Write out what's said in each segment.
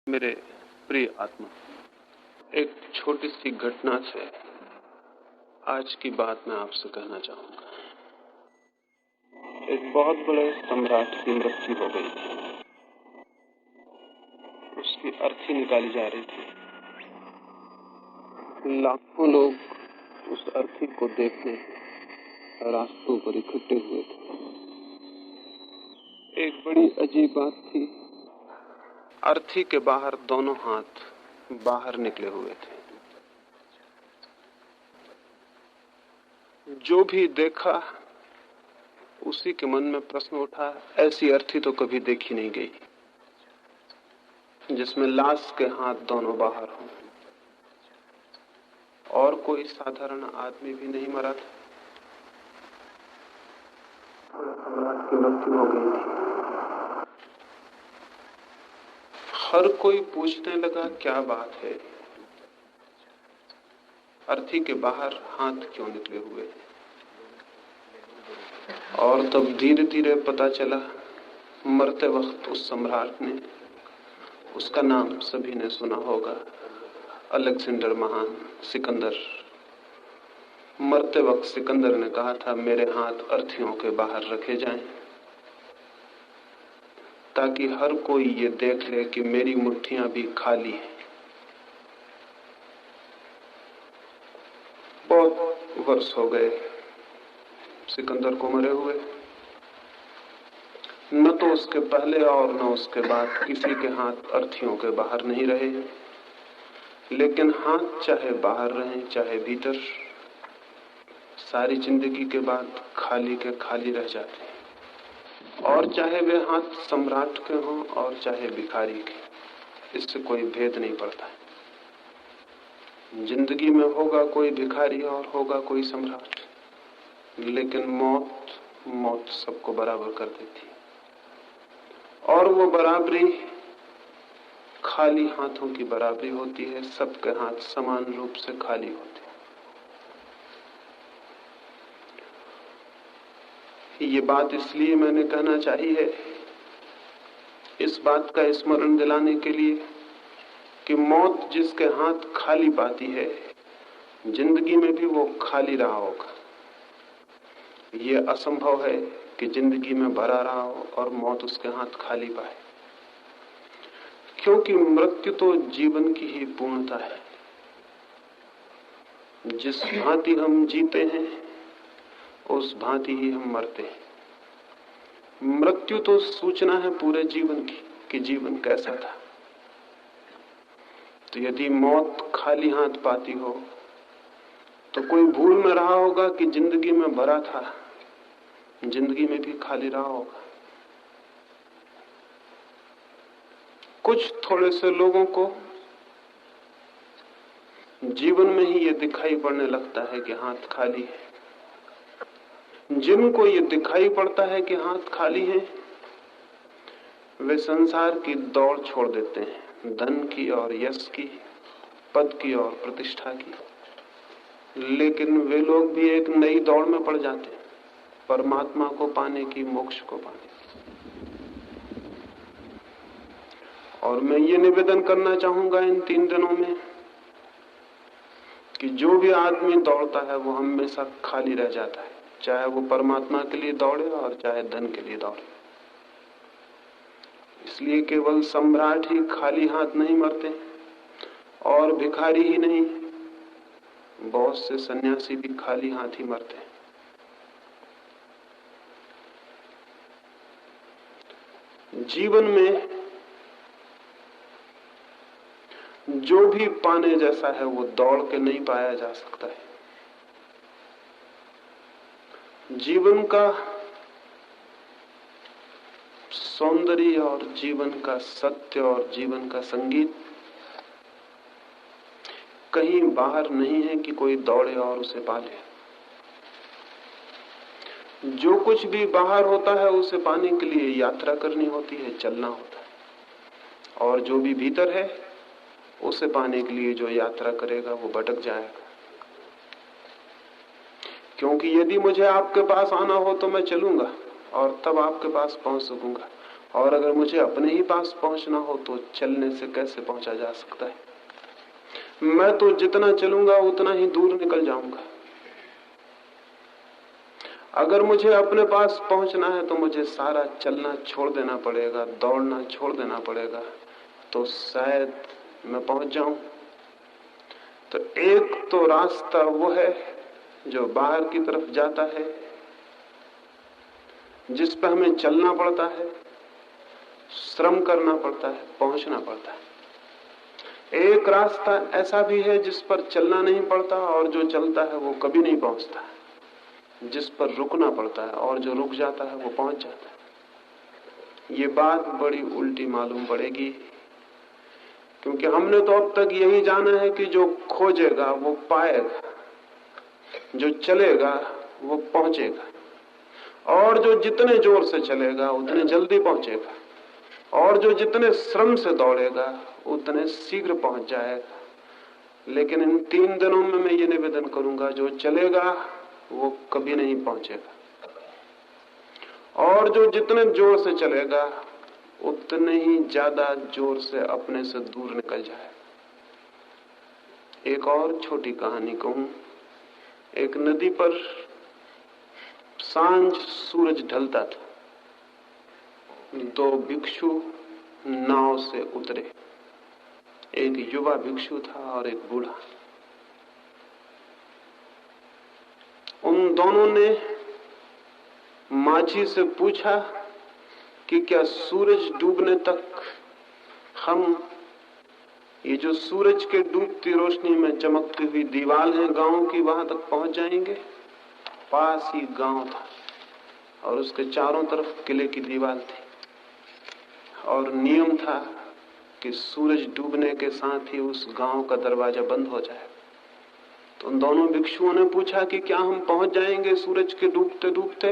मेरे प्रिय आत्मा, एक छोटी सी घटना से आज की बात मैं आपसे कहना चाहूंगा। एक बहुत बड़े सम्राट की मृत्यु हो गई थी। उसकी अर्थी निकाली जा रही थी। लाखों लोग उस अर्थी को देखने रास्तों पर इकट्ठे हुए थे। एक बड़ी अजीब बात थी, अर्थी के बाहर दोनों हाथ बाहर निकले हुए थे। जो भी देखा उसी के मन में प्रश्न उठा, ऐसी अर्थी तो कभी देखी नहीं गई जिसमें लाश के हाथ दोनों बाहर हों। और कोई साधारण आदमी भी नहीं मरा था। सम्राट की मृत्यु हो गई थी। हर कोई पूछने लगा, क्या बात है, अर्थी के बाहर हाथ क्यों निकले हुए। और तब धीरे धीरे पता चला, मरते वक्त उस सम्राट ने, उसका नाम सभी ने सुना होगा, अलेक्जेंडर महान, सिकंदर। मरते वक्त सिकंदर ने कहा था, मेरे हाथ अर्थियों के बाहर रखे जाएं ताकि हर कोई ये देख ले कि मेरी मुट्ठियां भी खाली हैं। बहुत वर्ष हो गए सिकंदर को मरे हुए। न तो उसके पहले और न उसके बाद किसी के हाथ अर्थियों के बाहर नहीं रहे, लेकिन हाथ चाहे बाहर रहें चाहे भीतर, सारी जिंदगी के बाद खाली के खाली रह जाते हैं। और चाहे वे हाथ सम्राट के हों और चाहे भिखारी के, इससे कोई भेद नहीं पड़ता है। जिंदगी में होगा कोई भिखारी और होगा कोई सम्राट, लेकिन मौत सबको बराबर कर देती। और वो बराबरी खाली हाथों की बराबरी होती है। सबके हाथ समान रूप से खाली होते हैं। ये बात इसलिए मैंने कहना चाहिए, इस बात का स्मरण दिलाने के लिए कि मौत जिसके हाथ खाली पाती है, जिंदगी में भी वो खाली रहा होगा। ये असंभव है कि जिंदगी में भरा रहा हो और मौत उसके हाथ खाली पाए, क्योंकि मृत्यु तो जीवन की ही पूर्णता है। जिस भांति हम जीते हैं उस भांति ही हम मरते हैं। मृत्यु तो सूचना है पूरे जीवन की कि जीवन कैसा था। तो यदि मौत खाली हाथ पाती हो तो कोई भूल में रहा होगा कि जिंदगी में भरा था, जिंदगी में भी खाली रहा होगा। कुछ थोड़े से लोगों को जीवन में ही ये दिखाई पड़ने लगता है कि हाथ खाली है। जिनको ये दिखाई पड़ता है कि हाथ खाली है, वे संसार की दौड़ छोड़ देते हैं, धन की और यश की, पद की और प्रतिष्ठा की। लेकिन वे लोग भी एक नई दौड़ में पड़ जाते हैं, परमात्मा को पाने की, मोक्ष को पाने की। और मैं ये निवेदन करना चाहूंगा इन 3 दिनों में कि जो भी आदमी दौड़ता है वो हमेशा खाली रह जाता है, चाहे वो परमात्मा के लिए दौड़े और चाहे धन के लिए दौड़े। इसलिए केवल सम्राट ही खाली हाथ नहीं मरते और भिखारी ही नहीं, बहुत से सन्यासी भी खाली हाथ ही मरते हैं। जीवन में जो भी पाने जैसा है वो दौड़ के नहीं पाया जा सकता है। जीवन का सौंदर्य और जीवन का सत्य और जीवन का संगीत कहीं बाहर नहीं है कि कोई दौड़े और उसे पाले। जो कुछ भी बाहर होता है उसे पाने के लिए यात्रा करनी होती है, चलना होता है। और जो भी भीतर है उसे पाने के लिए जो यात्रा करेगा वो भटक जाएगा। क्योंकि यदि मुझे आपके पास आना हो तो मैं चलूंगा और तब आपके पास पहुंच सकूंगा। और अगर मुझे अपने ही पास पहुंचना हो तो चलने से कैसे पहुंचा जा सकता है? मैं तो जितना चलूंगा उतना ही दूर निकल जाऊंगा। अगर मुझे अपने पास पहुंचना है तो मुझे सारा चलना छोड़ देना पड़ेगा, दौड़ना छोड़ देना पड़ेगा, तो शायद मैं पहुंच जाऊं। तो एक तो रास्ता वो है जो बाहर की तरफ जाता है, जिस पर हमें चलना पड़ता है, श्रम करना पड़ता है, पहुंचना पड़ता है। एक रास्ता ऐसा भी है जिस पर चलना नहीं पड़ता और जो चलता है वो कभी नहीं पहुंचता, जिस पर रुकना पड़ता है और जो रुक जाता है वो पहुंच जाता है। ये बात बड़ी उल्टी मालूम पड़ेगी, क्योंकि हमने तो अब तक यही जाना है कि जो खोजेगा वो पाएगा, जो चलेगा वो पहुंचेगा, और जो जितने जोर से चलेगा उतने जल्दी पहुंचेगा, और जो जितने श्रम से दौड़ेगा उतने शीघ्र पहुंच जाएगा। लेकिन इन 3 दिनों में मैं ये निवेदन करूंगा, जो चलेगा वो कभी नहीं पहुंचेगा, और जो जितने जोर से चलेगा उतने ही ज्यादा जोर से अपने से दूर निकल जाए। एक और छोटी कहानी कहूं। एक नदी पर सांझ सूरज ढलता था। 2 भिक्षु नाव से उतरे। एक युवा भिक्षु था और एक बूढ़ा। उन दोनों ने माझी से पूछा कि क्या सूरज डूबने तक हम ये जो सूरज के डूबती रोशनी में चमकती हुई दीवार है गांव की, वहां तक पहुंच जाएंगे? पास ही गांव था और उसके चारों तरफ किले की दीवार थी, और नियम था कि सूरज डूबने के साथ ही उस गांव का दरवाजा बंद हो जाए। तो उन दोनों भिक्षुओं ने पूछा कि क्या हम पहुंच जाएंगे सूरज के डूबते डूबते?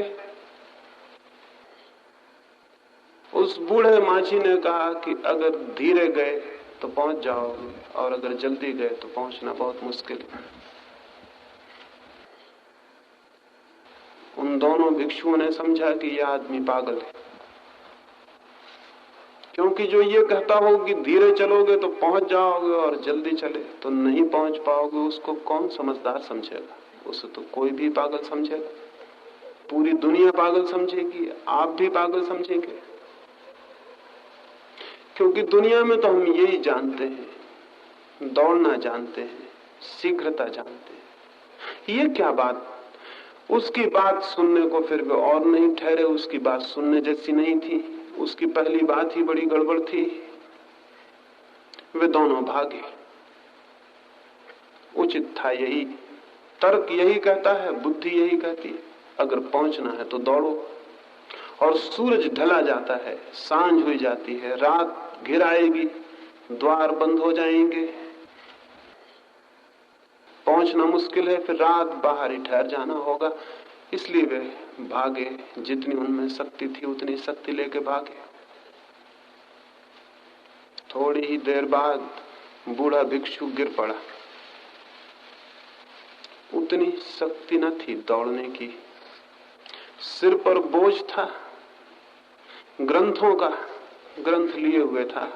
उस बूढ़े माझी ने कहा कि अगर धीरे गए तो पहुंच जाओगे, और अगर जल्दी गए तो पहुंचना बहुत मुश्किल है। उन दोनों भिक्षुओं ने समझा कि यह आदमी पागल है, क्योंकि जो ये कहता हो कि धीरे चलोगे तो पहुंच जाओगे और जल्दी चले तो नहीं पहुंच पाओगे, उसको कौन समझदार समझेगा? उसे तो कोई भी पागल समझेगा, पूरी दुनिया पागल समझेगी, आप भी पागल समझेंगे। क्योंकि दुनिया में तो हम यही जानते हैं, दौड़ना जानते हैं, शीघ्रता जानते हैं। ये क्या बात? उसकी बात सुनने को फिर वे और नहीं ठहरे, उसकी बात सुनने जैसी नहीं थी, उसकी पहली बात ही बड़ी गड़बड़ थी। वे दोनों भागे। उचित था यही, तर्क यही कहता है, बुद्धि यही कहती है, अगर पहुंचना है तो दौड़ो। और सूरज ढला जाता है, सांझ हुई जाती है, रात घिर आएगी, द्वार बंद हो जाएंगे, पहुंचना मुश्किल है, फिर रात बाहर ही ठहर जाना होगा। इसलिए वे भागे, जितनी उनमें शक्ति थी उतनी शक्ति लेके भागे। थोड़ी ही देर बाद बूढ़ा भिक्षु गिर पड़ा। उतनी शक्ति न थी दौड़ने की, सिर पर बोझ था, ग्रंथों का ग्रंथ लिए हुए था।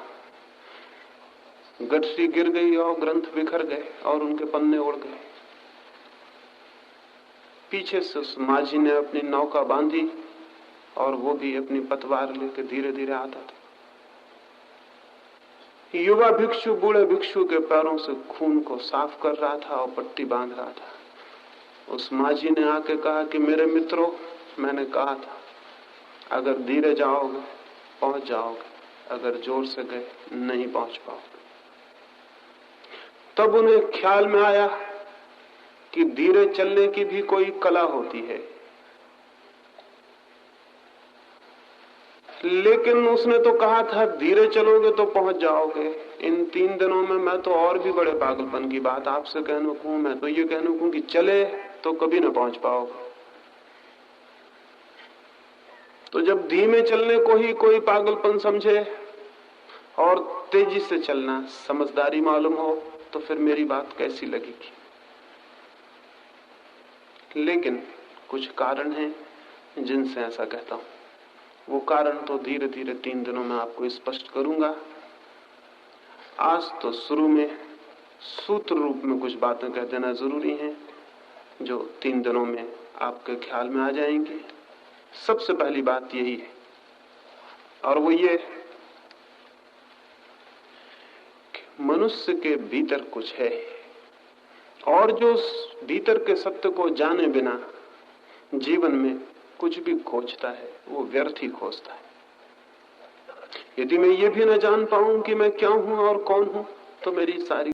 गठरी गिर गई और ग्रंथ बिखर गए और उनके पन्ने उड़ गए। पीछे से उस माझी ने अपनी नौका बांधी और वो भी अपनी पतवार लेकर धीरे धीरे आता था। युवा भिक्षु बूढ़े भिक्षु के पैरों से खून को साफ कर रहा था और पट्टी बांध रहा था। उस माझी ने आके कहा कि मेरे मित्रों, मैंने कहा था अगर धीरे जाओगे पहुंच जाओगे, अगर जोर से गए नहीं पहुंच पाओगे। तब उन्हें ख्याल में आया कि धीरे चलने की भी कोई कला होती है। लेकिन उसने तो कहा था धीरे चलोगे तो पहुंच जाओगे। इन 3 दिनों में मैं तो और भी बड़े पागलपन की बात आपसे कहने को हूं। मैं तो ये कहने को कि चले तो कभी ना पहुंच पाओगे। तो जब धीमे चलने को ही कोई पागलपन समझे और तेजी से चलना समझदारी मालूम हो, तो फिर मेरी बात कैसी लगेगी? लेकिन कुछ कारण हैं जिनसे ऐसा कहता हूं। वो कारण तो धीरे धीरे 3 दिनों में आपको स्पष्ट करूंगा। आज तो शुरू में सूत्र रूप में कुछ बातें कह देना जरूरी है जो 3 दिनों में आपके ख्याल में आ जाएंगी। सबसे पहली बात यही है, और वो ये कि मनुष्य के भीतर कुछ है, और जो उस भीतर के सत्य को जाने बिना जीवन में कुछ भी खोजता है वो व्यर्थ ही खोजता है। यदि मैं ये भी न जान पाऊं कि मैं क्या हूं और कौन हूं, तो मेरी सारी